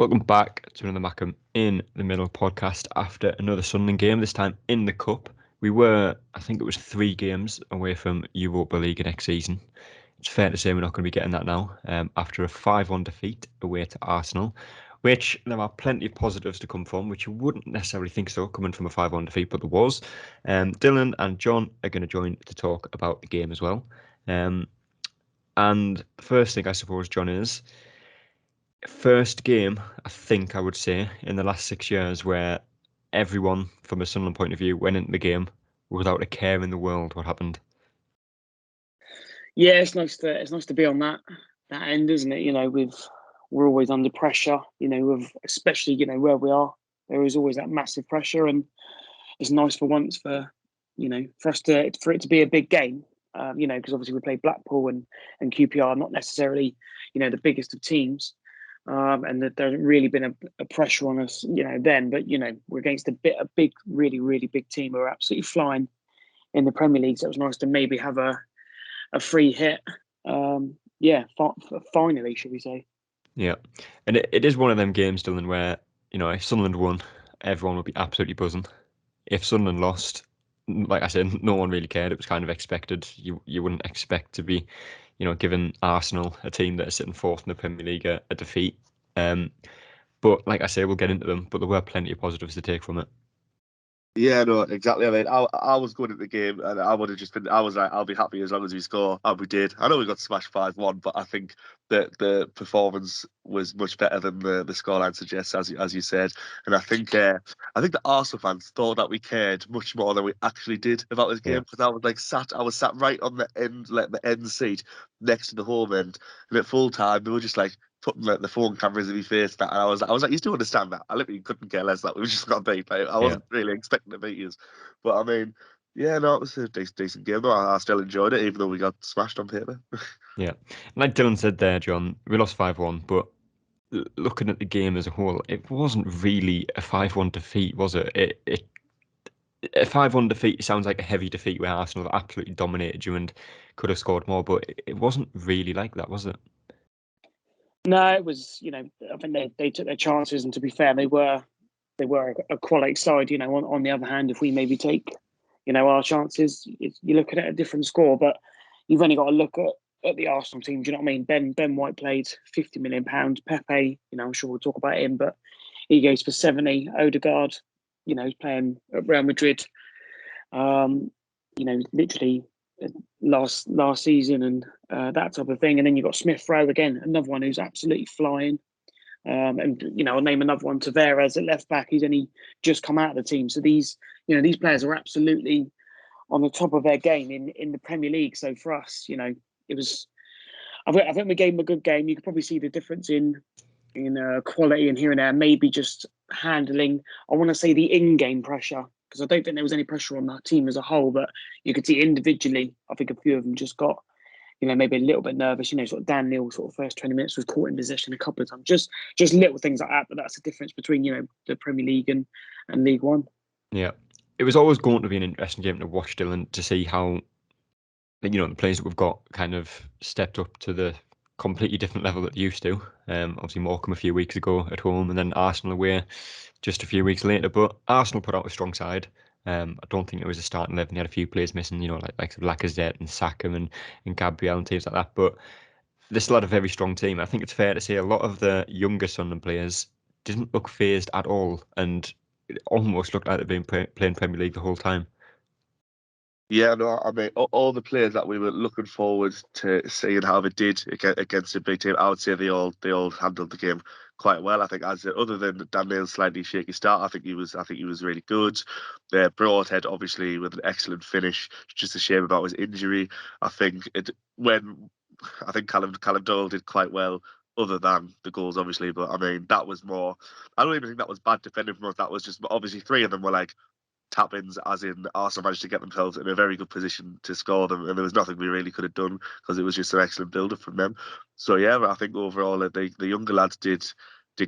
Welcome back to another Mackem in the Middle podcast after another Sunderland game, this time in the Cup. We were, I think it was 3 games away from Europa League next season. It's fair to say we're not going to be getting that now after a 5-1 defeat away to Arsenal, which there are plenty of positives to come from, which you wouldn't necessarily think so coming from a 5-1 defeat, but there was. Dylan and John are going to join to talk about the game as well. And the first thing I suppose, John, is first game, I think I would say, in the last 6 years where everyone, from a Sunderland point of view, went into the game without a care in the world what happened. Yeah, it's nice to be on that end, isn't it? We're always under pressure. Especially where we are, there is always that massive pressure, and it's nice for once for it to be a big game. Because obviously we played Blackpool and QPR, not necessarily the biggest of teams. And there hasn't really been a pressure on us, then. But we're against a big, really, really big team who are absolutely flying in the Premier League. So it was nice to maybe have a free hit. Finally, should we say? Yeah, and it is one of them games, Dylan, where if Sunderland won, everyone would be absolutely buzzing. If Sunderland lost, like I said, no one really cared. It was kind of expected. You wouldn't expect to be, giving Arsenal, a team that is sitting fourth in the Premier League, a defeat. But like I say, we'll get into them. But there were plenty of positives to take from it. Yeah, no, exactly. I mean, I was going at the game and I would have just been, I was like, I'll be happy as long as we score. And we did. I know we got smashed 5-1, but I think that the performance was much better than the scoreline suggests, as you said. And I think the Arsenal fans thought that we cared much more than we actually did about this game, because I was sat right on the end, like the end seat next to the home end. And at full time, we were just like, putting the phone cameras in my face, that, and I was like, you do understand that? I literally couldn't care less that we just got beat. I wasn't really expecting to beat us, but I mean, yeah, no, it was a decent game. Though I still enjoyed it, even though we got smashed on paper. Yeah, like Dylan said there, John, we lost 5-1, but looking at the game as a whole, it wasn't really a 5-1 defeat, was it? A 5-1 defeat sounds like a heavy defeat where Arsenal have absolutely dominated you and could have scored more, but it wasn't really like that, was it? No, it was. I think they took their chances, and to be fair, they were a quality side. On the other hand, if we maybe take our chances, you look at it a different score. But you've only got to look at the Arsenal team. Do you know what I mean? Ben White played £50 million. Pepe, I'm sure we'll talk about him, but he goes for 70. Odegaard, he's playing at Real Madrid. Literally last season, and that type of thing. And then you've got Smith Rowe again, another one who's absolutely flying. And I'll name another one, Tavares at left back. He's only just come out of the team. So these players are absolutely on the top of their game in the Premier League. So for us, it was. I think we gave them a good game. You could probably see the difference in quality and here and there. Maybe just handling. I want to say the in-game pressure, because I don't think there was any pressure on that team as a whole, but you could see individually, I think a few of them just got, maybe a little bit nervous. Sort of Dan Neil, sort of first 20 minutes was caught in possession a couple of times. Just little things like that, but that's the difference between, the Premier League and League One. Yeah. It was always going to be an interesting game to watch, Dylan, to see how, the players that we've got kind of stepped up to the completely different level that they used to. Obviously, Mackem a few weeks ago at home, and then Arsenal away just a few weeks later. But Arsenal put out a strong side. I don't think it was a starting 11. They had a few players missing, like Lacazette and Saka and Gabriel and teams like that. But they still had a very strong team. I think it's fair to say a lot of the younger Sunderland players didn't look phased at all, and it almost looked like they've been playing Premier League the whole time. Yeah, no, I mean, all the players that we were looking forward to seeing how they did against a big team, I would say they all handled the game quite well. I think, other than Daniel's slightly shaky start, I think he was really good. Broadhead, obviously, with an excellent finish. Just a shame about his injury. I think Callum Doyle did quite well, other than the goals, obviously. But I mean, that was more. I don't even think that was bad defending from us. That was just, obviously, 3 of them were like tap-ins, as in Arsenal managed to get themselves in a very good position to score them, and there was nothing we really could have done because it was just an excellent build-up from them. So yeah, I think overall the younger lads did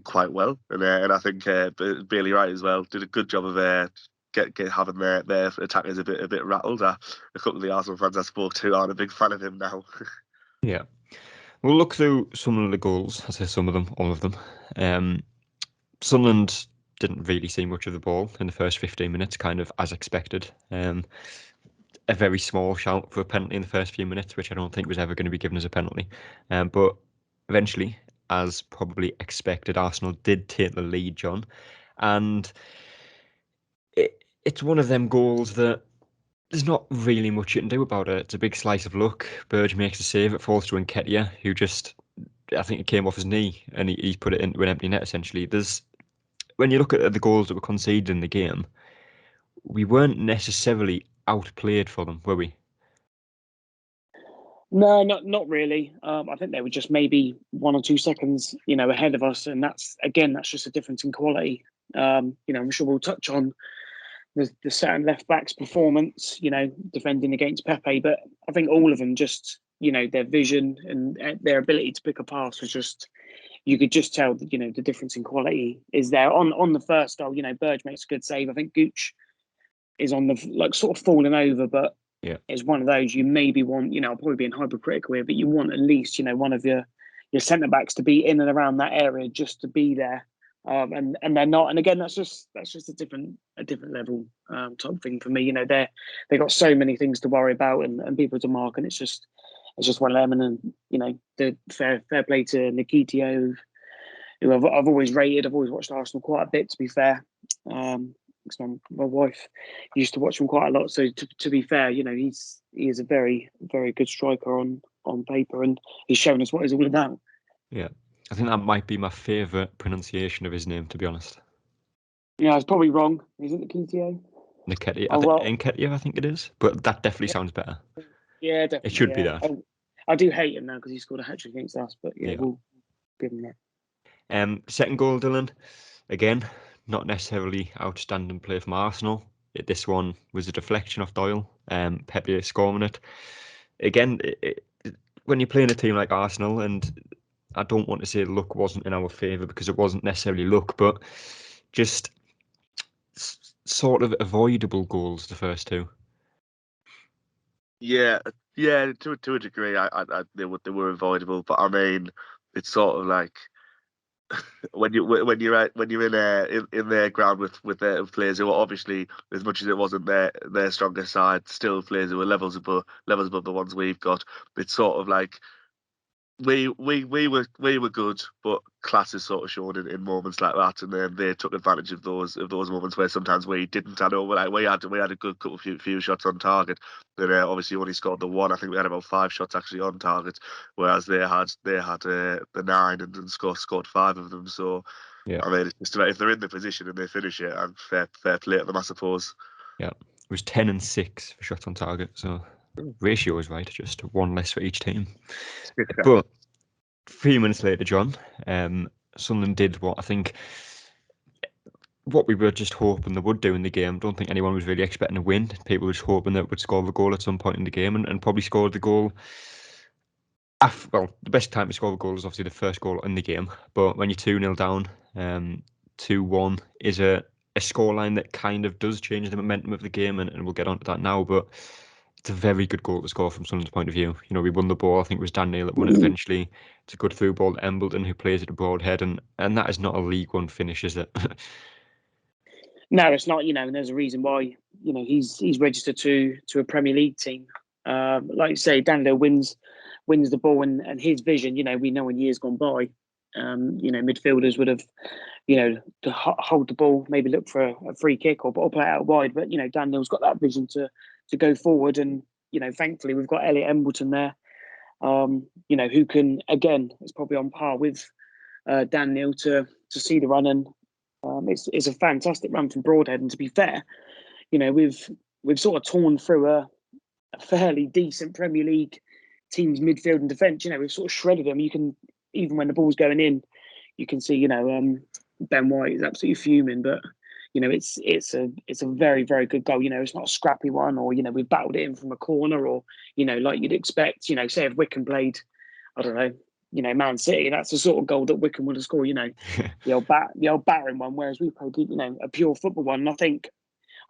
quite well, and I think Bailey Wright as well did a good job of having their attackers a bit rattled. A couple of the Arsenal fans I spoke to aren't a big fan of him now. Yeah, we'll look through some of the goals. I say some of them, all of them. Sunderland didn't really see much of the ball in the first 15 minutes, kind of as expected. A very small shout for a penalty in the first few minutes, which I don't think was ever going to be given as a penalty. But eventually, as probably expected, Arsenal did take the lead, John. And it's one of them goals that there's not really much you can do about it. It's a big slice of luck. Burge makes a save. It falls to Nketiah, who just, I think it came off his knee and he put it into an empty net, essentially. When you look at the goals that were conceded in the game, we weren't necessarily outplayed for them, were we? No, not really. I think they were just maybe 1 or 2 seconds, ahead of us, and that's just a difference in quality. I'm sure we'll touch on the certain left back's performance, defending against Pepe, but I think all of them just, their vision and their ability to pick a pass was just, you could just tell that, the difference in quality is there. On the first goal, Burge makes a good save. I think Gooch is on the sort of falling over, but yeah, it's one of those you maybe want. I'll probably be hypercritical here, but you want at least one of your centre backs to be in and around that area just to be there. And they're not. And again, that's just a different level type thing for me. They got so many things to worry about and people to mark, and it's just one of them. And the fair play to Nketiah, who I've always rated. I've always watched Arsenal quite a bit, to be fair. My wife used to watch him quite a lot. So to be fair, he is a very, very good striker on paper, and he's shown us what he's all about. Yeah, I think that might be my favourite pronunciation of his name, to be honest. Yeah, it's probably wrong. Is it Nketiah? Nketiah, I think it is, but that definitely sounds better. Yeah, definitely. It should be that. I do hate him now because he scored a hat-trick against us, but yeah, we'll give him that. Second goal, Dylan. Again, not necessarily outstanding play from Arsenal. This one was a deflection off Doyle. Pepe scoring it. Again, when you're playing a team like Arsenal, and I don't want to say luck wasn't in our favour because it wasn't necessarily luck, but just sort of avoidable goals, the first two. Yeah, to a degree, they were avoidable, but I mean, it's sort of like when you're in their ground with their players who are obviously, as much as it wasn't their stronger side, still players who are levels above the ones we've got. It's sort of like we were good, but class is sort of shown in moments like that, and then they took advantage of those moments where sometimes we didn't. I know, like we had a good couple few shots on target, but obviously only scored the one. I think we had about 5 shots actually on target, whereas they had the 9 and scored 5 of them. So yeah, I mean, it's just about if they're in the position and they finish it, and fair play to them, I suppose. Yeah, it was 10 and 6 for shots on target, so ratio is right, just one less for each team. But 3 minutes later, John, Sunderland did what I think what we were just hoping they would do in the game. I don't think anyone was really expecting a win. People were just hoping that it would score the goal at some point in the game, and probably scored the goal. Well, the best time to score the goal is obviously the first goal in the game, but when you're 2-0 down, 2-1 is a scoreline that kind of does change the momentum of the game, and we'll get onto that now, but it's a very good goal to score from Sunderland's point of view. We won the ball. I think it was Dan Neil that won it eventually. It's a good through ball to Embleton, who plays at a broad head, and that is not a League One finish, is it? No, it's not. And there's a reason why. He's registered to a Premier League team. Like you say, Dan Neil wins the ball, and his vision. We know in years gone by, midfielders would have, to hold the ball, maybe look for a free kick or play it out wide. But Dan Neil's got that vision to go forward, and thankfully we've got Elliot Embleton there, who can, again, it's probably on par with Dan Neil to see the run, and it's a fantastic run from Broadhead. And to be fair, we've sort of torn through a fairly decent Premier League team's midfield and defence. We've sort of shredded them. You can, even when the ball's going in, you can see, Ben White is absolutely fuming, but it's a very, very good goal. It's not a scrappy one, or we've battled it in from a corner, or like you'd expect. Say if Wickham played, I don't know, Man City, that's the sort of goal that Wickham would have scored. The old battering one. Whereas we played, a pure football one. And I think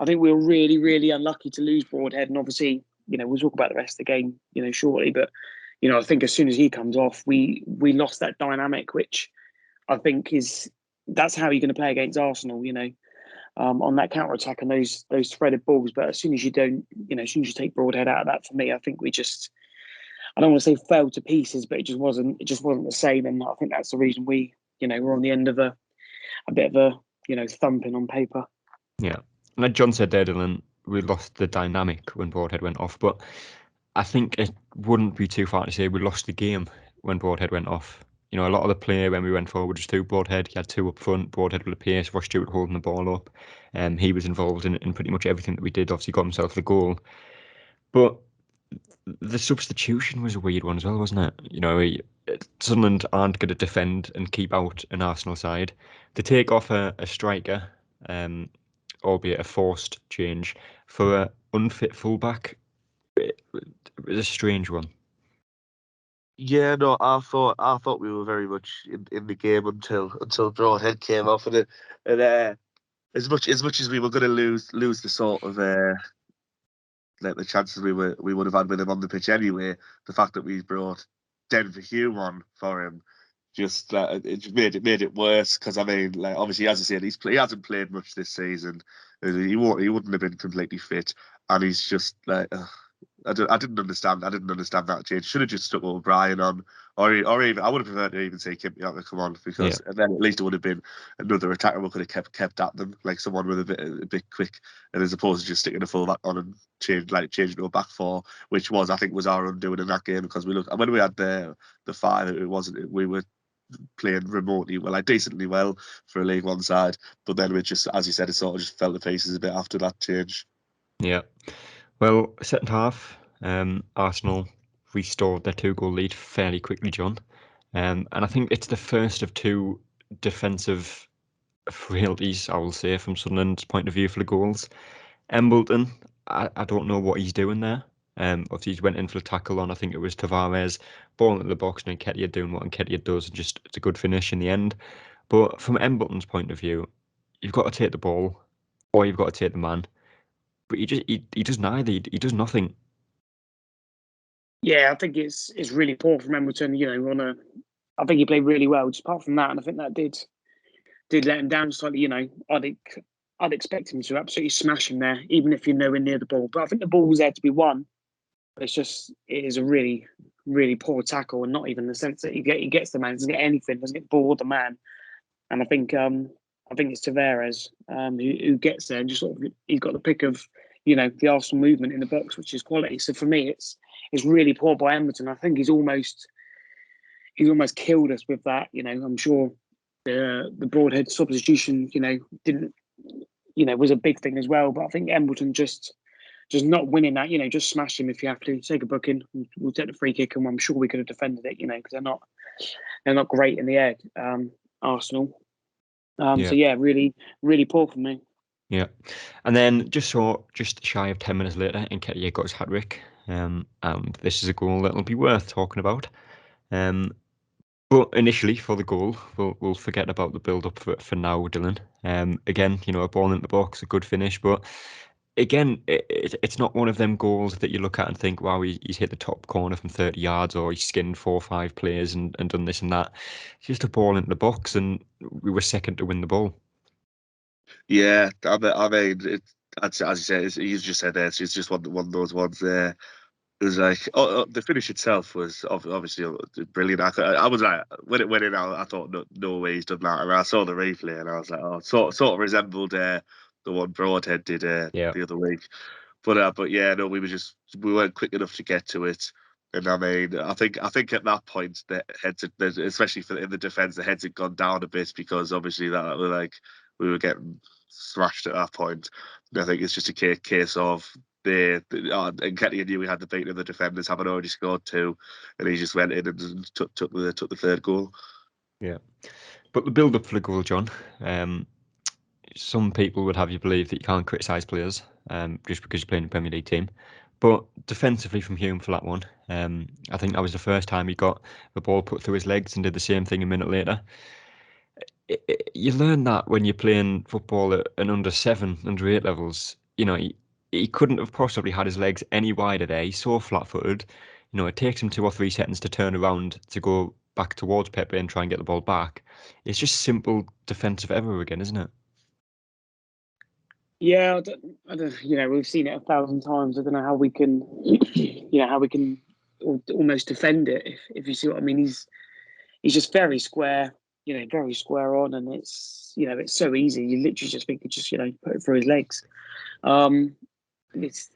we were really, really unlucky to lose Broadhead, and obviously, we'll talk about the rest of the game, shortly. But I think as soon as he comes off, we lost that dynamic, which I think is that's how you're going to play against Arsenal. On that counter attack and those threaded balls. But as soon as you don't, as soon as you take Broadhead out of that, for me, I think we just, I don't want to say fell to pieces, but it just wasn't the same. And I think that's the reason we're on the end of a bit of a thumping on paper. Yeah, like John said there, Dylan, we lost the dynamic when Broadhead went off, but I think it wouldn't be too far to say we lost the game when Broadhead went off. A lot of the play when we went forward just through Broadhead. He had two up front, Broadhead with the pace, Ross Stewart holding the ball up. He was involved in pretty much everything that we did. Obviously got himself the goal. But the substitution was a weird one as well, wasn't it? Sunderland aren't going to defend and keep out an Arsenal side. To take off a striker, albeit a forced change, for an unfit fullback, it was a strange one. Yeah, no, I thought we were very much in the game until Broadhead came off, and as much as we were going to lose the sort of the chances we would have had with him on the pitch anyway, the fact that we brought Denver Hume on for him just it just made it worse, because I mean, like, obviously, as I said, he hasn't played much this season. He wouldn't have been completely fit, and he's just like. I didn't understand that change. Should have just stuck O'Brien on, or even I would have preferred to even say Kimpy come on, because and then at least it would have been another attacker we could have kept at them, like someone with a bit quick, and as opposed to just sticking a full back on and changing to a back four, which I think was our undoing in that game, because when we had the five, we were playing remotely well, like decently well for a League One side, but then we just, as you said, it sort of just fell to pieces a bit after that change. Yeah. Well, second half, Arsenal restored their 2-goal lead fairly quickly, John. And I think it's the first of two defensive frailties, I will say, from Sunderland's point of view for the goals. Embleton, I don't know what he's doing there. Obviously, he went in for the tackle on, I think it was Tavares, ball into the box, and then Nketiah doing what Nketiah does, and just it's a good finish in the end. But from Embleton's point of view, you've got to take the ball, or you've got to take the man. But he does neither. He does nothing. Yeah, I think it's really poor from Embleton. I think he played really well. Just apart from that, and I think that did let him down slightly. I'd expect him to absolutely smash him there, even if you're nowhere near the ball. But I think the ball was there to be won. It is a really, really poor tackle, and not even in the sense that he gets the man, doesn't get anything, doesn't get the ball or the man. And I think it's Tavares who gets there and just sort of, he's got the pick of the Arsenal movement in the box, which is quality. So for me, it's really poor by Embleton. I think he's almost killed us with that. I'm sure the Broadhead substitution didn't was a big thing as well. But I think Embleton just not winning that. Just smash him if you have to. Take a booking. We'll take the free kick, and I'm sure we could have defended it. Because they're not great in the air. Arsenal. So yeah, really, really poor for me. Yeah, and then just shy of 10 minutes later, Nketiah got his hat-trick, and this is a goal that'll be worth talking about. But initially, for the goal, we'll forget about the build-up for now, Dylan. Again, a ball in the box, a good finish, but again, it's not one of them goals that you look at and think, wow, he's hit the top corner from 30 yards, or he's skinned 4 or 5 players and done this and that. It's just a ball into the box, and we were second to win the ball. Yeah, I mean, as you said, you just said there, it's just one of those ones there. It was like, the finish itself was obviously brilliant. I was like, when it went in, I thought, no way he's done that. And I saw the replay, and I was like, oh, sort of resembled the one Broadhead did the other week. But yeah, no, we weren't quick enough to get to it. And I mean, I think at that point, the heads, especially in the defence, the heads had gone down a bit, because obviously we were getting thrashed at that point. And I think it's just a case of and Nketiah knew we had the beat of the defenders, having already scored 2, and he just went in and took the third goal. Yeah, but the build up for the goal, John. Some people would have you believe that you can't criticise players just because you're playing a Premier League team. But defensively from Hume for that one, I think that was the first time he got the ball put through his legs and did the same thing a minute later. You learn that when you're playing football at an under 7, under 8 levels. He couldn't have possibly had his legs any wider there. He's so flat-footed. It takes him 2 or 3 seconds to turn around to go back towards Pepe and try and get the ball back. It's just simple defensive error again, isn't it? Yeah, I don't. We've seen it 1,000 times. I don't know how we can, how we can almost defend it. If you see what I mean, he's just very square. Very square on, and it's so easy. You literally just think just put it through his legs. It's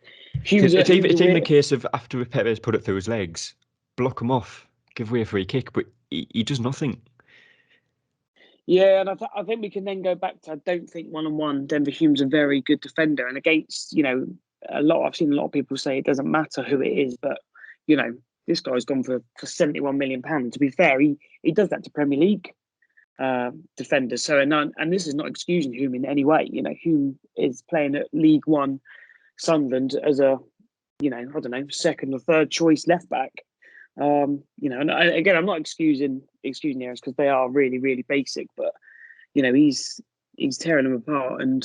It's even a case of after Pepe's put it through his legs, block him off, give away a free kick, but he does nothing. Yeah, and I think we can then go back to, I don't think 1-on-1 Denver Hume's a very good defender, and against I've seen a lot of people say it doesn't matter who it is, but this guy's gone for £71 million. To be fair, he does that to Premier League defenders. So and this is not excusing Hume in any way. Hume is playing at League One Sunderland as a I don't know, second or third choice left back. And again, I'm not excusing errors because they are really, really basic. But he's tearing them apart, and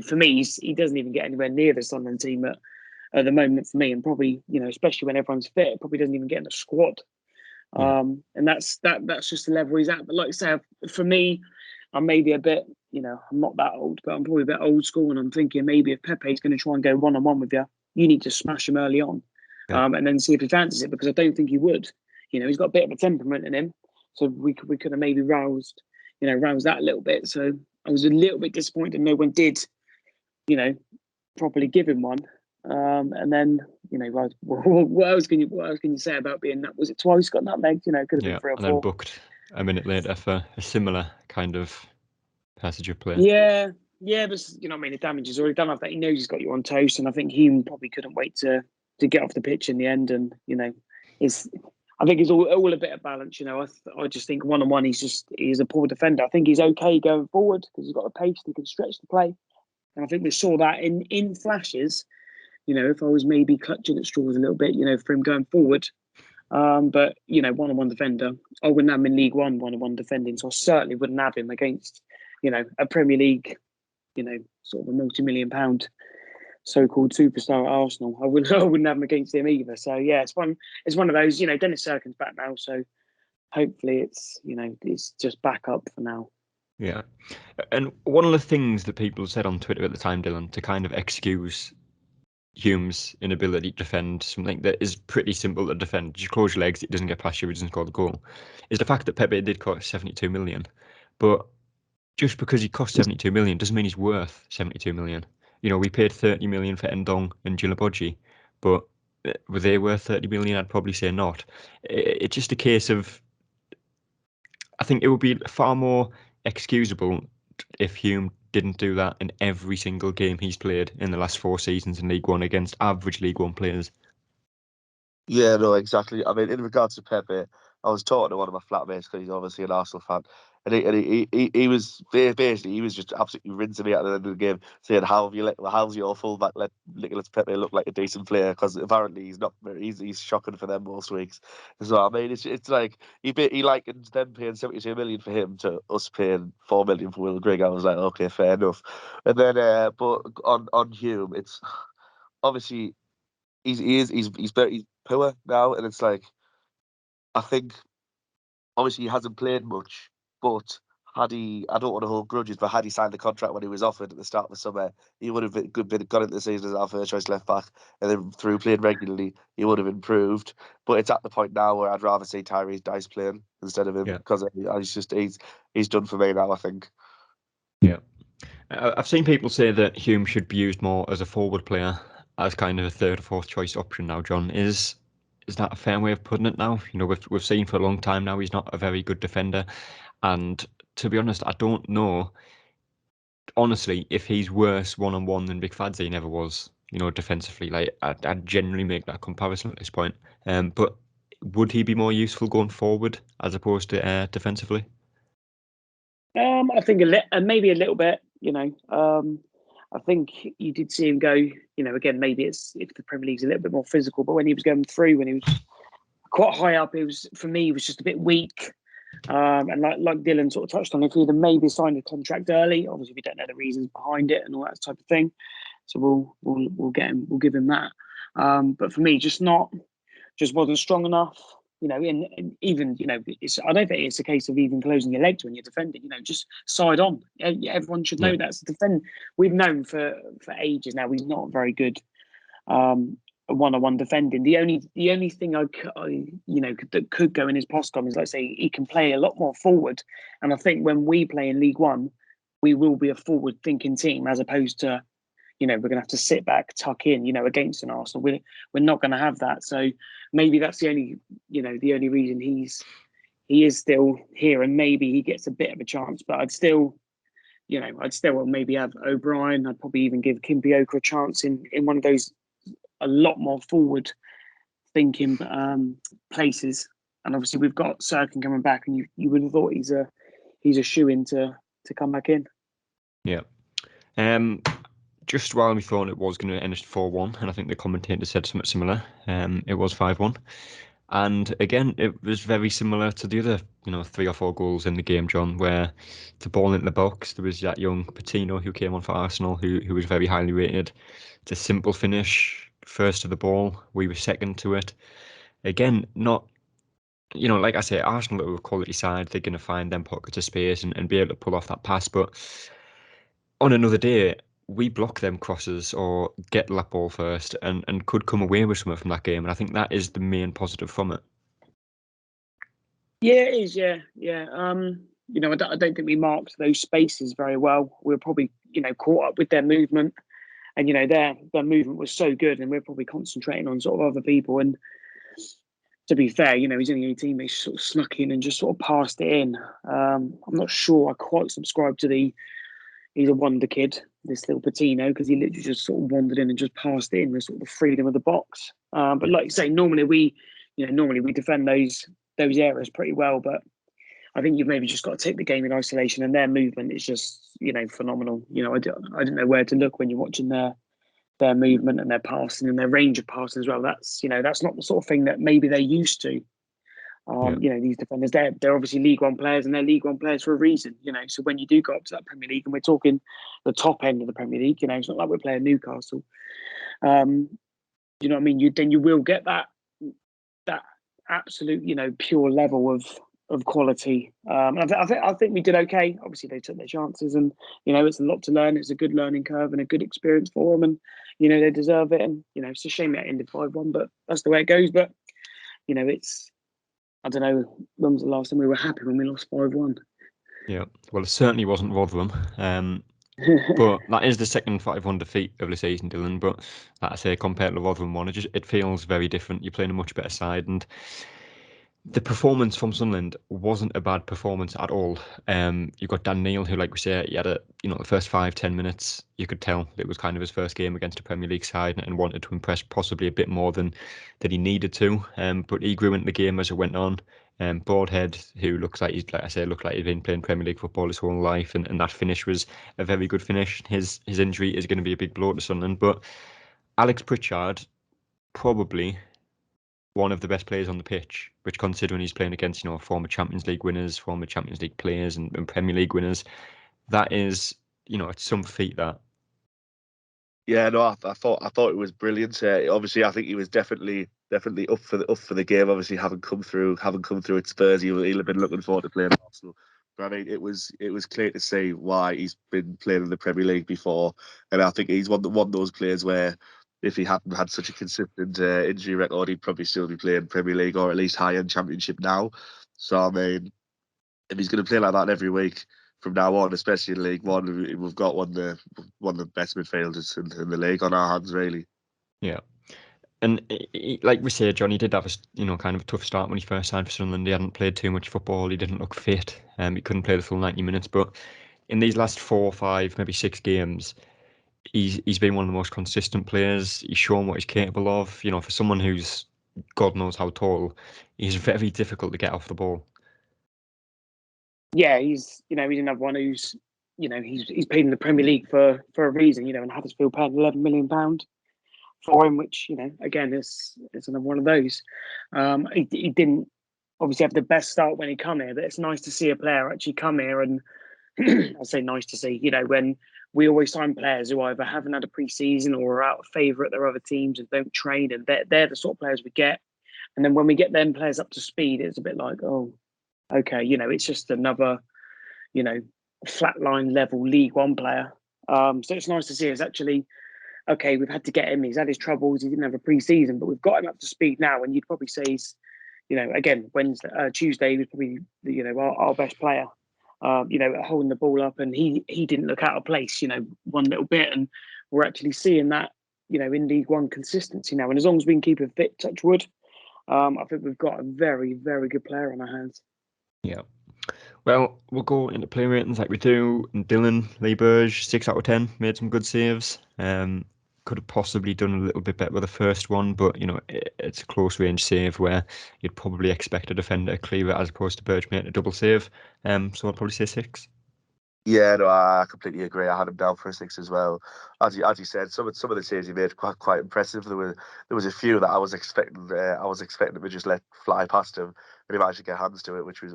for me, he doesn't even get anywhere near the Sunderland team at the moment for me, and probably especially when everyone's fit, probably doesn't even get in the squad. And that's just the level he's at. But like I say, for me, I'm maybe a bit, I'm not that old, but I'm probably a bit old school, and I'm thinking maybe if Pepe's going to try and go 1-on-1 with you, you need to smash him early on. And then see if he fancies it, because I don't think he would. He's got a bit of a temperament in him, so we could have maybe roused that a little bit. So I was a little bit disappointed no one did, properly give him one. And then what else can you say about being that? Was it twice got nutmegged? Could have been 3 or 4. And then booked a minute later for a similar kind of passage of play. Yeah, but the damage is already done. I think he knows he's got you on toast, and I think he probably couldn't wait to get off the pitch in the end. And I think it's all a bit of balance. I just think 1-on-1 he's a poor defender. I think he's okay going forward because he's got the pace, he can stretch the play, and I think we saw that in flashes. If I was maybe clutching at straws a little bit, for him going forward. But 1-on-1 defender, I wouldn't have him in League One 1-on-1 defending, so I certainly wouldn't have him against a Premier League, sort of a multi-million-pound so-called superstar at Arsenal. I wouldn't have him against him either. So yeah, it's one of those. Dennis Serkin's back now, so hopefully it's just back up for now. Yeah, and one of the things that people said on Twitter at the time, Dylan, to kind of excuse Hume's inability to defend something that is pretty simple to defend, just close your legs, it doesn't get past you, it doesn't score the goal, is the fact that Pepe did cost 72 million. But just because he cost 72 million doesn't mean he's worth 72 million. We paid 30 million for Ndong and Djilabodji, but were they worth 30 million? I'd probably say not. It's just a case of, I think it would be far more excusable if Hume didn't do that in every single game he's played in the last 4 seasons in League One against average League One players. Yeah, no, exactly. I mean, in regards to Pepe, I was talking to one of my flatmates because he's obviously an Arsenal fan, and he was basically, he was just absolutely rinsing me at the end of the game, saying how's your fullback let Nicolas Pepe look like a decent player, because apparently he's not. He's shocking for them most weeks. So I mean, it's like he likened them paying 72 million for him to us paying 4 million for Will Grigg. I was like, okay, fair enough. And then but on Hume, it's obviously he's poor now, and it's like, I think obviously he hasn't played much, but I don't want to hold grudges, but had he signed the contract when he was offered at the start of the summer, he would have got into the season as our first choice left back, and then through playing regularly, he would have improved. But it's at the point now where I'd rather see Tyrese Dice playing instead of him, because he's done for me now, I think. Yeah, I've seen people say that Hume should be used more as a forward player, as kind of a third or fourth choice option now. John, is that a fair way of putting it now? We've seen for a long time now he's not a very good defender, and to be honest, I don't know honestly if he's worse 1-on-1 than Big Fadzi never was. Defensively, like I'd generally make that comparison at this point. But would he be more useful going forward as opposed to defensively? I think maybe a little bit. I think you did see him go. Again, maybe it's if the Premier League's a little bit more physical, but when he was going through, when he was quite high up, he was just a bit weak. And like Dylan sort of touched on, if he'd have maybe signed a contract early, obviously we don't know the reasons behind it and all that type of thing. So we'll give him that. But for me, just wasn't strong enough. even I don't think it's a case of even closing your legs when you're defending. Just side on. Everyone should know that's defend. We've known for ages now he's not very good one-on-one defending. The only thing that could go in his postcom is, like say, he can play a lot more forward. And I think when we play in League One, we will be a forward-thinking team as opposed to, we're going to have to sit back, tuck in, against an Arsenal. We're not going to have that. So maybe that's the only reason he is still here, and maybe he gets a bit of a chance. But I'd still maybe have O'Brien. I'd probably even give Kimpioka a chance in one of those a lot more forward thinking places. And obviously we've got Sirkin coming back, and you would have thought he's a shoe-in to come back in. Yeah. Just while we thought it was going to end 4-1, and I think the commentator said something similar, it was 5-1. And again, it was very similar to the other, 3 or 4 goals in the game, John, where the ball into the box, there was that young Patino who came on for Arsenal, who was very highly rated. It's a simple finish, first to the ball. We were second to it. Again, not, like I say, Arsenal are a quality side. They're going to find them pockets of space and be able to pull off that pass. But on another day, we block them crosses or get that ball first and could come away with something from that game. And I think that is the main positive from it. Yeah, it is. Yeah. I don't think we marked those spaces very well. We were probably, caught up with their movement, and their movement was so good, and we're probably concentrating on sort of other people. And to be fair, he's only 18, they sort of snuck in and just sort of passed it in. I'm not sure I quite subscribe to he's a wonder kid, this little Patino, because he literally just sort of wandered in and just passed it in with sort of the freedom of the box. But like you say, normally we defend those areas pretty well. But I think you've maybe just got to take the game in isolation, and their movement is just phenomenal. I didn't know where to look when you're watching their movement and their passing and their range of passing as well. That's that's not the sort of thing that maybe they're used to. These defenders, they're obviously League One players, and they're League One players for a reason. So when you do go up to that Premier League, and we're talking the top end of the Premier League, it's not like we're playing Newcastle. You know what I mean? Then you will get that absolute pure level of quality. I think we did okay. Obviously, they took their chances, and it's a lot to learn. It's a good learning curve and a good experience for them, and they deserve it. And it's a shame that it ended 5-1, but that's the way it goes. But it's, I don't know, when was the last time we were happy when we lost 5-1? Yeah, well, it certainly wasn't Rotherham. But that is the second 5-1 defeat of the season, Dylan. But like I say, compared to the Rotherham one, it feels very different. You're playing a much better side, and the performance from Sunderland wasn't a bad performance at all. You got Dan Neil, who, like we say, he had the first 5-10 minutes, you could tell it was kind of his first game against a Premier League side and wanted to impress possibly a bit more than he needed to. But he grew into the game as it went on. Broadhead, who looked like he's been playing Premier League football his whole life, and that finish was a very good finish. His injury is going to be a big blow to Sunderland, but Alex Pritchard, probably one of the best players on the pitch, which, considering he's playing against former Champions League winners, former Champions League players, and Premier League winners, that is it's some feat, that. Yeah, no, I thought it was brilliant. Obviously, I think he was definitely up for the game. Obviously, having come through at Spurs, he'll have been looking forward to playing Arsenal. But I mean, it was clear to see why he's been playing in the Premier League before, and I think he's one of those players where, if he hadn't had such a consistent injury record, he'd probably still be playing Premier League or at least high-end Championship now. So I mean, if he's going to play like that every week from now on, especially in League One, we've got one of the best midfielders in the league on our hands, really. Yeah. And like we say, John, he did have a kind of a tough start when he first signed for Sunderland. He hadn't played too much football. He didn't look fit. He couldn't play the full 90 minutes. But in these last 4, 5, maybe 6 games, he's been one of the most consistent players. He's shown what he's capable of. For someone who's God knows how tall, he's very difficult to get off the ball. Yeah, he's another one who's he's played in the Premier League for a reason. And Huddersfield paid £11 million for him, which again is another one of those. He didn't obviously have the best start when he come here, but it's nice to see a player actually come here. And I say nice to see, when we always sign players who either haven't had a pre-season or are out of favour at their other teams and don't train, and they're the sort of players we get. And then when we get them players up to speed, it's a bit like, oh, okay, it's just another, flatline level League One player. So it's nice to see us actually, okay, we've had to get him. He's had his troubles. He didn't have a pre-season, but we've got him up to speed now. And you'd probably say he's, again, Tuesday, he was probably, our best player, holding the ball up. And he didn't look out of place, one little bit. And we're actually seeing that, in League One consistency now. And as long as we can keep him fit, touch wood, I think we've got a very, very good player on our hands. Yeah. Well, we'll go into play ratings like we do. And Dylan, Lee Burge, 6 out of 10, made some good saves. Could have possibly done a little bit better with the first one, but it's a close range save where you'd probably expect a defender to clear it as opposed to Burge making a double save. So I'd probably say 6. Yeah, no, I completely agree. I had him down for a 6 as well. As you said, some of the saves he made quite impressive. There was a few that I was expecting. I was expecting him to just let fly past him, and he managed to get hands to it, which was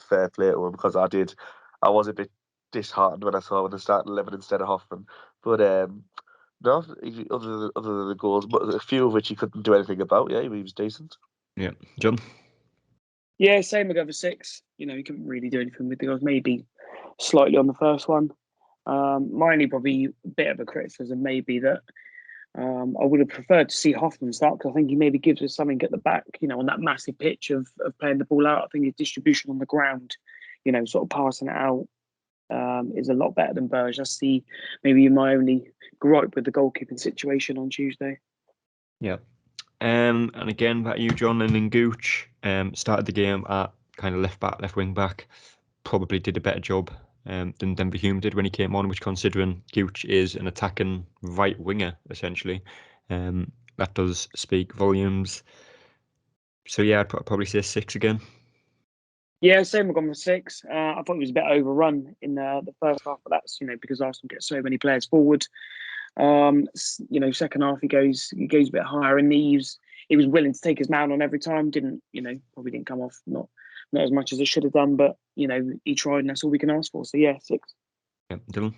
fair play to him, because I was a bit disheartened when I saw him starting 11 instead of Hoffman. But no, other than the goals, but a few of which he couldn't do anything about. Yeah, he was decent. Yeah, John. Yeah, same. I go for 6. You couldn't really do anything with the goals. Maybe slightly on the first one. My only probably bit of a criticism maybe that I would have preferred to see Hoffman start, because I think he maybe gives us something at the back, on that massive pitch of playing the ball out. I think his distribution on the ground, sort of passing it out, is a lot better than Burge. That's maybe my only gripe with the goalkeeping situation on Tuesday. Yeah. And again, back you, John, and then Gooch started the game at kind of left back, left wing back. Probably did a better job than Denver Hume did when he came on, which, considering Gooch is an attacking right winger, essentially, that does speak volumes. So yeah, I'd probably say 6 again. Yeah, same. I've gone with 6. I thought he was a bit overrun in the first half, but that's because Arsenal get so many players forward. Second half he goes a bit higher, and he was willing to take his man on every time. Probably didn't come off not as much as it should have done, but he tried, and that's all we can ask for. So yeah, 6. Yeah, Dylan.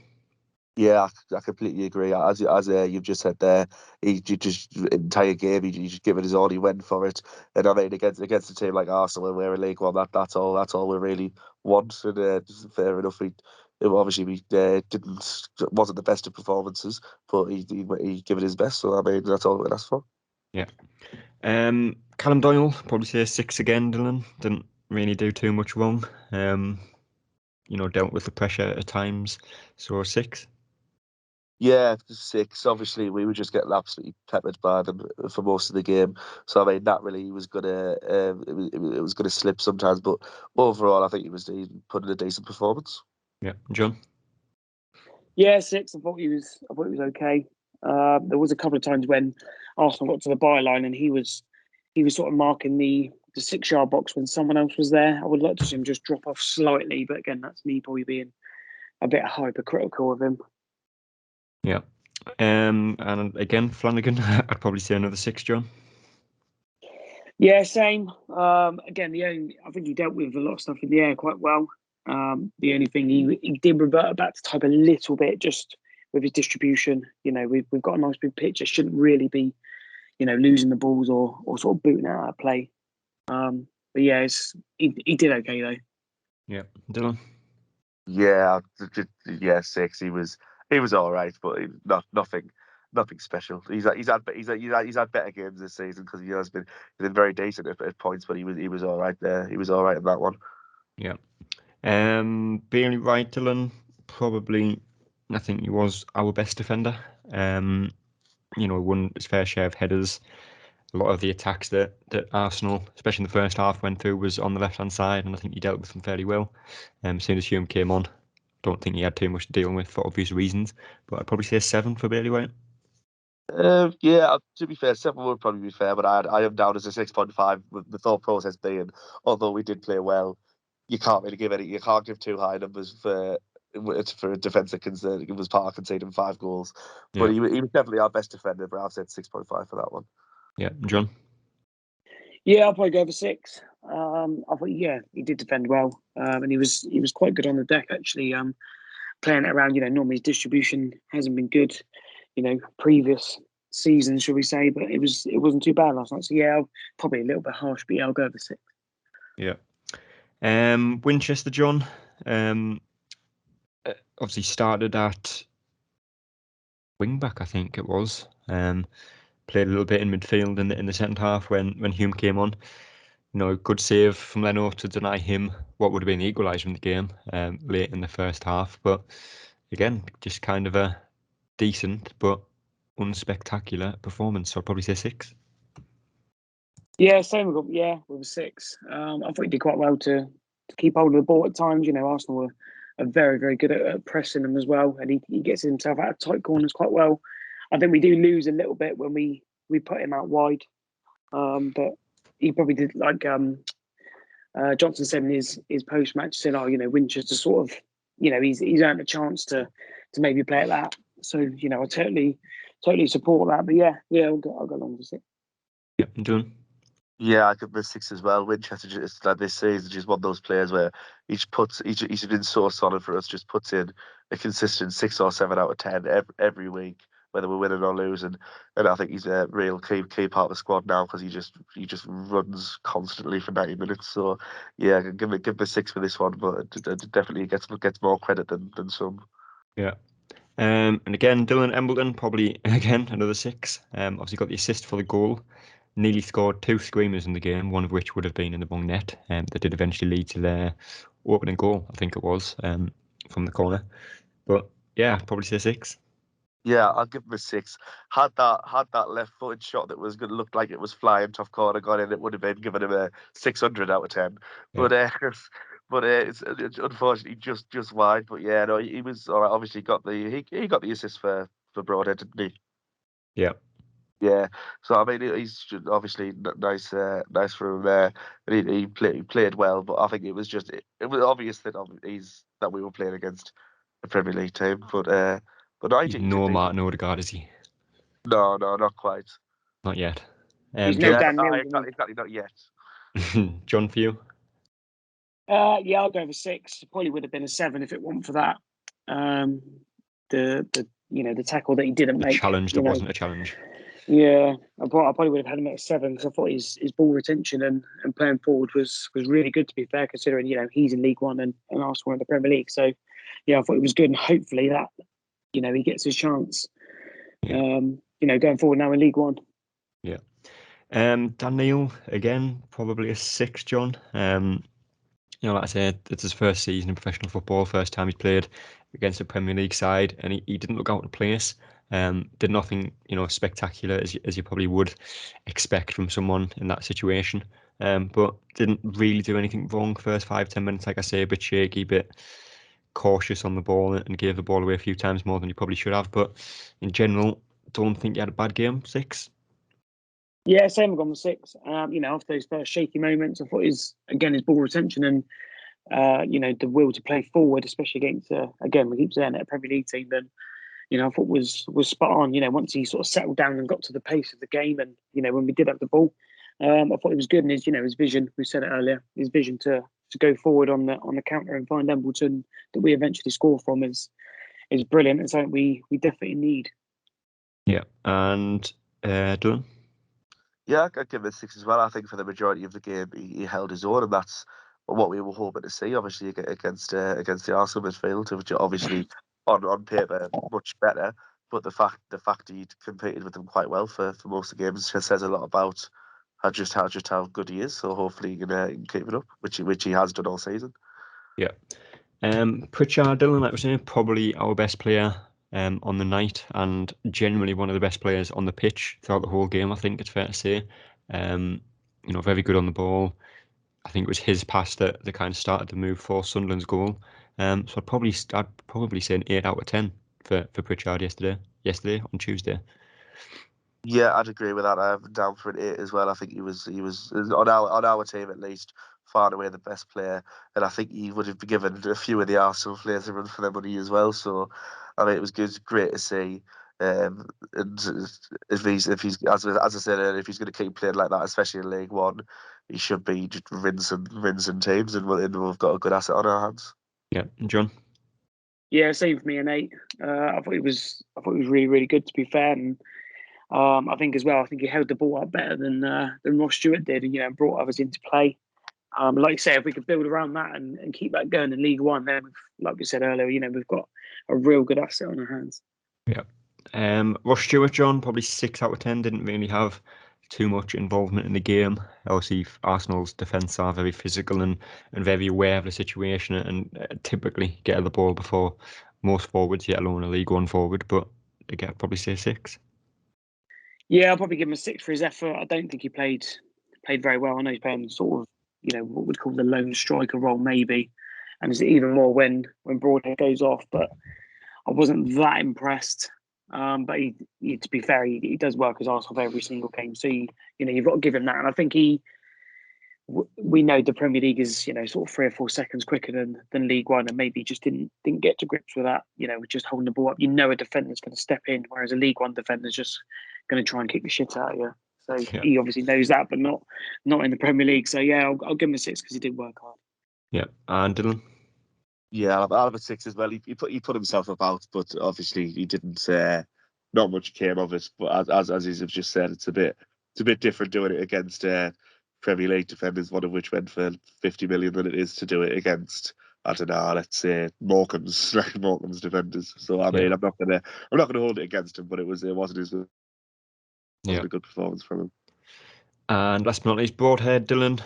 Yeah, I completely agree. As you've just said there, he just entire game he just given his all. He went for it, and I mean against a team like Arsenal, we're in League One. That's all we really want. And fair enough, we wasn't the best of performances, but he given his best. So I mean that's all we asked for. Yeah. Callum Doyle, probably say 6 again. Dylan didn't really do too much wrong. Dealt with the pressure at times. So 6. Yeah, 6. Obviously, we were just getting absolutely peppered by them for most of the game. So I mean, naturally, was gonna it was gonna slip sometimes. But overall, I think he put in a decent performance. Yeah, John. Yeah, 6. I thought he was okay. There was a couple of times when Arsenal got to the byline and he was sort of marking the 6-yard box when someone else was there. I would like to see him just drop off slightly, but again, that's me probably being a bit hypercritical of him. Yeah. And again, Flanagan, I'd probably say another 6, John. Yeah, same. Again, I think he dealt with a lot of stuff in the air quite well. The only thing he did revert back to type a little bit just with his distribution. We've got a nice big pitch. It shouldn't really be, losing the balls or sort of booting out of play. But yeah, he did okay though. Yeah, Dylan. Yeah, 6. He was all right, but nothing special. He's had better games this season, because he's been very decent at points, but he was all right there. He was all right in that one. Yeah. Bailey Wright, Dylan, probably, I think he was our best defender. Won his fair share of headers. A lot of the attacks that Arsenal, especially in the first half, went through was on the left-hand side, and I think he dealt with them fairly well. As soon as Hume came on, don't think he had too much to deal with for obvious reasons, but I'd probably say 7 for Bailey Wright. Yeah, to be fair, 7 would probably be fair, but I am down as a 6.5, with the thought process being, although we did play well, you can't give too high numbers for a defence that was part of conceding 5 goals. Yeah. But he was definitely our best defender, but I've said 6.5 for that one. Yeah, John. Yeah, I'll probably go for 6. I thought, he did defend well, and he was quite good on the deck actually. Playing it around, normally his distribution hasn't been good, previous season, shall we say? But it wasn't too bad last night. So yeah, probably a little bit harsh, but yeah, I'll go over 6. Yeah. Winchester, John. Obviously started at wing back, I think it was. Played a little bit in midfield in the second half when Hume came on. Good save from Leno to deny him what would have been the equaliser in the game late in the first half. But again, just kind of a decent but unspectacular performance. So I'd probably say 6. Yeah, same. With a 6. I thought he did quite well to keep hold of the ball at times. Arsenal are very, very good at pressing them as well, and he gets himself out of tight corners quite well. I think we do lose a little bit when we put him out wide, but he probably did, like Johnson said in his post match, said, Winchester sort of, he's earned a chance to maybe play at that. So I totally support that. But yeah, I'll go along with 6. Yep, I'm done. Yeah, I could miss 6 as well. Winchester just like this season, just one of those players where he's been so solid for us. Just puts in a consistent 6 or 7 out of 10 every week, whether we're winning or losing. And I think he's a real key part of the squad now because he just runs constantly for 90 minutes. So yeah, give me 6 for this one, but it definitely gets more credit than some. Yeah. And again, Dylan Embleton, probably again another 6. Obviously got the assist for the goal. Nearly scored 2 screamers in the game, one of which would have been in the wrong net. That did eventually lead to their opening goal, I think it was, from the corner. But yeah, probably say 6. Yeah, I'll give him a 6. Had that left-footed shot that was going to look like it was flying top corner gone in, it would have been given him a 600 out of 10. Yeah. But it's unfortunately just wide. But yeah, no, he was all right. Obviously, he got the assist for Broadhead, didn't he? Yeah. Yeah. So I mean, he's obviously nice for him there. He played well, but I think it was obvious that we were playing against a Premier League team. But no, He's he no did. Martin Odegaard, is he? No, not quite. Not yet. He's no John, Dan Mills. Exactly, not yet. John, for you? Yeah, I'll go for 6. Probably would have been a 7 if it weren't for that. The tackle that he didn't make. Challenge that wasn't a challenge. Yeah, I probably would have had him at a 7 because I thought his ball retention and playing forward was really good, to be fair, considering he's in League One and Arsenal in the Premier League. So yeah, I thought it was good, and hopefully that he gets his chance. Yeah. Going forward now in League One. Yeah. Dan Neil, again, probably a 6, John. Like I said, it's his first season in professional football, first time he's played against a Premier League side, and he didn't look out of place. Did nothing, spectacular as you probably would expect from someone in that situation. But didn't really do anything wrong first 5-10 minutes. Like I say, a bit shaky, a bit cautious on the ball, and gave the ball away a few times more than he probably should have. But in general, don't think he had a bad game. 6. Yeah, same. I've gone with 6. After those first shaky moments, I thought his ball retention and the will to play forward, especially against again, we keep saying it, a Premier League team. Then I thought was spot on. Once he sort of settled down and got to the pace of the game, and when we did have the ball, I thought it was good. And his vision, we said it earlier, his vision to go forward on the counter and find Embleton that we eventually score from is brilliant. It's something we definitely need. Yeah, and Dylan. Yeah, I'd give it a 6 as well. I think for the majority of the game, he held his own, and that's what we were hoping to see. Obviously, against the Arsenal midfield, which are obviously on paper much better. But the fact he competed with them quite well for most of the games says a lot about how good he is. So hopefully he can keep it up, which he has done all season. Yeah. Pritchard, Dylan, like we're saying, probably our best player on the night, and generally one of the best players on the pitch throughout the whole game. I think it's fair to say. Very good on the ball. I think it was his pass that kind of started the move for Sunderland's goal. So I'd probably say an 8 out of 10 for Pritchard yesterday on Tuesday. Yeah, I'd agree with that. I'm down for an 8 as well. I think he was on our team at least far and away the best player, and I think he would have been given a few of the Arsenal players a run for their money as well. So, I mean, it was good, great to see. And if he's as I said earlier, if he's going to keep playing like that, especially in League One, he should be just rinsing teams, and we've got a good asset on our hands. Yeah, John. Yeah, same for me, an 8. I thought it was really, really good, to be fair, and I think as well. I think he held the ball up better than Ross Stewart did, and brought others into play. Like you say, if we could build around that and keep that going in League One, then like we said earlier, we've got a real good asset on our hands. Yeah. Ross Stewart, John, probably 6 out of 10. Didn't really have too much involvement in the game. Obviously, Arsenal's defence are very physical and very aware of the situation and typically get the ball before most forwards, yet alone a League One forward. But again, I'd probably say 6. Yeah, I'll probably give him a 6 for his effort. I don't think he played very well. I know he's playing sort of, what we'd call the lone striker role, maybe, and it's even more when Broadhead goes off. But I wasn't that impressed. But he, to be fair, he does work as Arsenal for every single game. So you've got to give him that. And I think we know the Premier League is sort of 3 or 4 seconds quicker than League One, and maybe just didn't get to grips with that. With just holding the ball up. A defender's going to step in, whereas a League One defender's just going to try and kick the shit out of you. So he obviously knows that, but not in the Premier League. So yeah, I'll give him a 6 because he did work hard. Yeah, and Dylan. Yeah, I'll have a 6 as well. He put himself about, but obviously he didn't. Not much came of it. But as you've just said, it's a bit different doing it against Premier League defenders, one of which went for 50 million, than it is to do it against, I don't know, let's say Morecambe's defenders. So I mean, I'm not gonna hold it against him, but it wasn't a good performance from him. And last but not least, Broadhead, Dylan.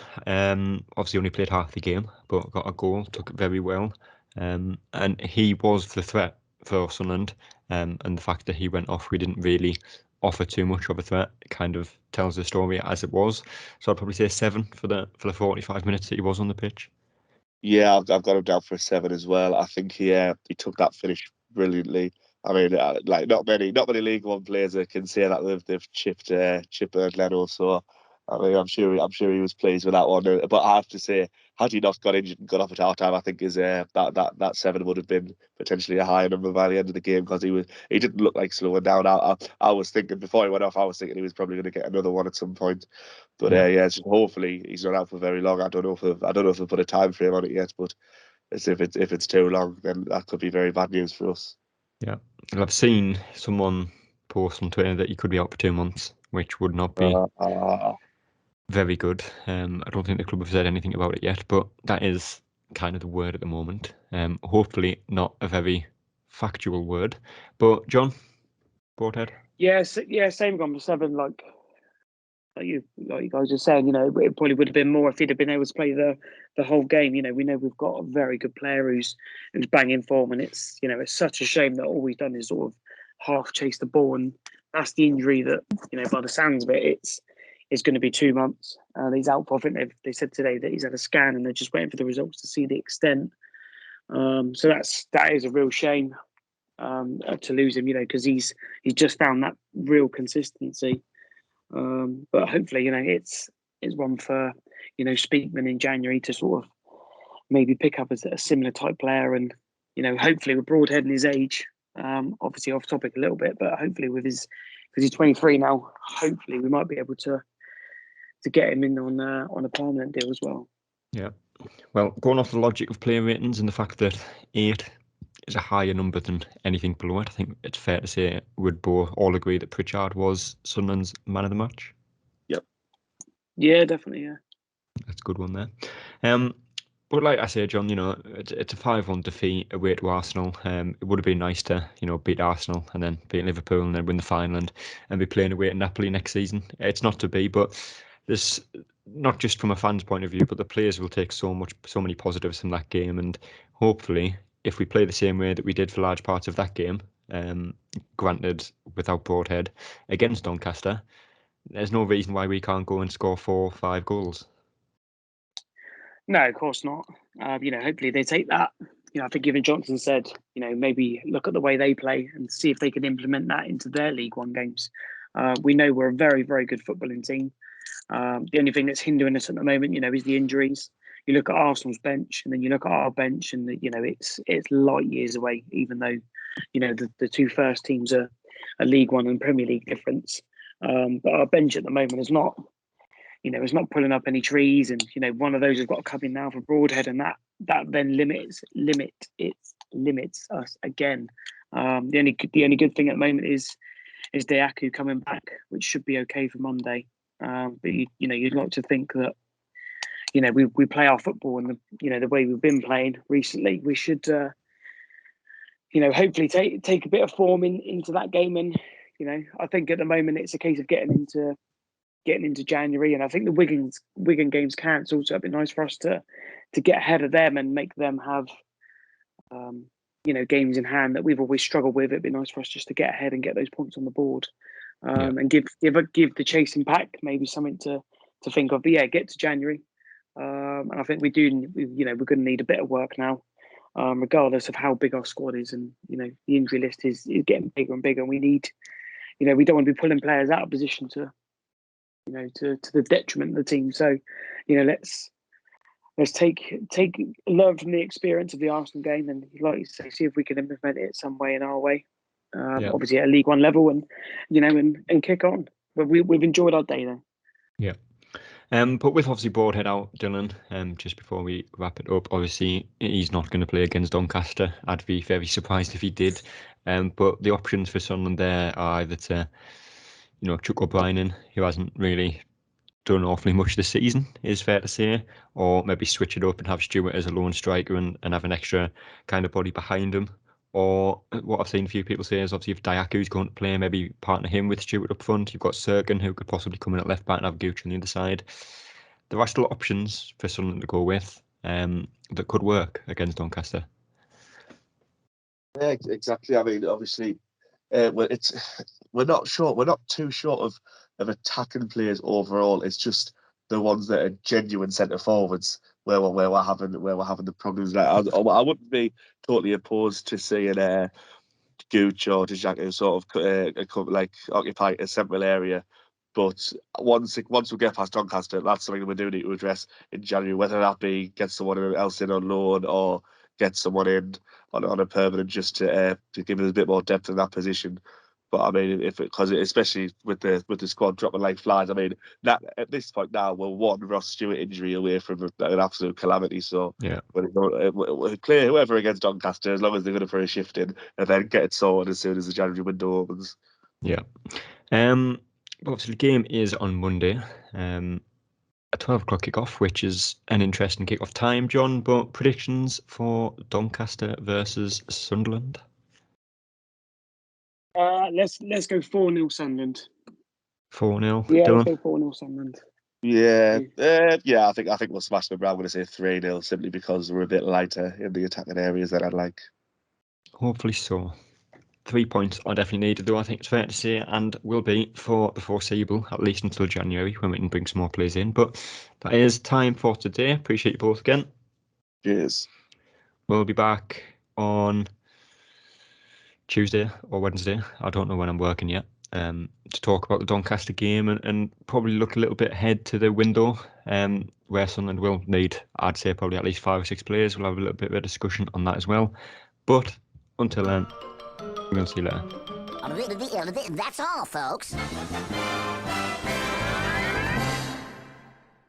Obviously only played half the game, but got a goal, took it very well. And he was the threat for Sunderland. And the fact that he went off, we didn't really offer too much of a threat. It kind of tells the story as it was. So I'd probably say 7 for the 45 minutes that he was on the pitch. Yeah, I've got him down for a 7 as well. I think he took that finish brilliantly. I mean, like not many League One players that can say that they've chipped Leno. So I mean, I'm sure he was pleased with that one. But I have to say, had he not got injured and got off at half time, I think that 7 would have been potentially a higher number by the end of the game, because he didn't look like slowing down. I was thinking before he went off, I was thinking he was probably going to get another one at some point. But so hopefully he's not out for very long. I don't know if they'll put a time frame on it yet, but if it's too long, then that could be very bad news for us. Yeah, and I've seen someone post on Twitter that he could be out for 2 months, which would not be very good. I don't think the club have said anything about it yet, but that is kind of the word at the moment. Hopefully not a very factual word. But John, Broadhead? Yeah, same gone for 7. Like you guys are saying, it probably would have been more if he'd have been able to play the whole game. We know we've got a very good player who's banging form, and it's such a shame that all we've done is sort of half chase the ball, and that's the injury that by the sounds of it, it's going to be 2 months. He's out for, I think they said today that he's had a scan and they're just waiting for the results to see the extent. So that is a real shame to lose him, because he's just found that real consistency. But hopefully, it's one for Speakman in January to sort of maybe pick up as a similar type player, and hopefully with Broadhead and his age, obviously off topic a little bit, but hopefully with his, because he's 23 now, hopefully we might be able to get him in on a permanent deal as well. Yeah, well, going off the logic of player ratings and the fact that 8 is a higher number than anything below it, I think it's fair to say we'd both all agree that Pritchard was Sunderland's man of the match. Yep. Yeah, definitely. Yeah, that's a good one there. But like I say, John, it's a 5-1 defeat away to Arsenal. It would have been nice to beat Arsenal and then beat Liverpool and then win the final and be playing away at Napoli next season. It's not to be, but there's not just from a fan's point of view, but the players will take so many positives from that game, and hopefully, if we play the same way that we did for large parts of that game, granted without Broadhead, against Doncaster, there's no reason why we can't go and score 4 or 5 goals. No, of course not. Hopefully they take that. I think even Johnson said, maybe look at the way they play and see if they can implement that into their League One games. We know we're a very, very good footballing team. The only thing that's hindering us at the moment, is the injuries. You look at Arsenal's bench, and then you look at our bench, and it's light years away. Even though, the 2 first teams are a League One and Premier League difference, but our bench at the moment is not. It's not pulling up any trees, and one of those has got to come in now for Broadhead, and that then limits us again. The only good thing at the moment is Deaku coming back, which should be okay for Monday. But you'd like to think that we play our football and the way we've been playing recently. We should hopefully take a bit of form into that game. And I think at the moment it's a case of getting into January, and I think the Wigan game's cancelled, so it'd be nice for us to get ahead of them and make them have games in hand that we've always struggled with. It'd be nice for us just to get ahead and get those points on the board, and give the chasing pack maybe something to think of. But yeah, get to January, and I think we're going to need a bit of work now, regardless of how big our squad is, and the injury list is getting bigger and bigger. And we need, we don't want to be pulling players out of position to the detriment of the team. So, let's learn from the experience of the Arsenal game, and like you say, see if we can implement it some way in our way. Obviously at a League One level, and and kick on. But we've enjoyed our day there. Yeah. But with obviously Broadhead out, Dylan, just before we wrap it up, obviously he's not going to play against Doncaster. I'd be very surprised if he did. But the options for Sunderland there are either to, chuck O'Brien in, who hasn't really done awfully much this season, is fair to say, or maybe switch it up and have Stewart as a lone striker and have an extra kind of body behind him. Or what I've seen a few people say is obviously if Diaku's going to play, maybe partner him with Stewart up front. You've got Serkin, who could possibly come in at left back and have Gooch on the other side. There are still options for Sunderland to go with that could work against Doncaster. Yeah, exactly. I mean, obviously, we're not too short of attacking players overall. It's just the ones that are genuine centre forwards where we're having the problems. Like, I wouldn't be totally opposed to seeing Gooch or Dijaku sort of occupy a central area. But once we get past Doncaster, that's something we do need to address in January, whether that be get someone else in on loan or get someone in on a permanent, just to give us a bit more depth in that position. But I mean, because especially with the squad dropping like flies, I mean, that at this point now we're one Ross Stewart injury away from an absolute calamity. So yeah, we'll clear whoever against Doncaster as long as they're going to throw a shift in, and then get it sorted as soon as the January window opens. Yeah. Obviously the game is on Monday. A 12 o'clock kickoff, which is an interesting kickoff time, John. But predictions for Doncaster versus Sunderland? Let's go 4-0 Sunderland. 4-0. Yeah, Dylan? let's go 4-0 Sunderland. Yeah, I think we'll smash them. But I'm going to say 3-0 simply because we're a bit lighter in the attacking areas that I'd like. Hopefully so. 3 points are definitely needed, though, I think it's fair to say, and will be for the foreseeable, at least until January, when we can bring some more players in. But that is time for today. Appreciate you both again. Cheers. We'll be back on Tuesday or Wednesday. I don't know when I'm working yet. To talk about the Doncaster game and probably look a little bit ahead to the window, where Sunderland will need, I'd say, probably at least 5 or 6 players. We'll have a little bit of a discussion on that as well. But until then, we'll see you later. That's all, folks.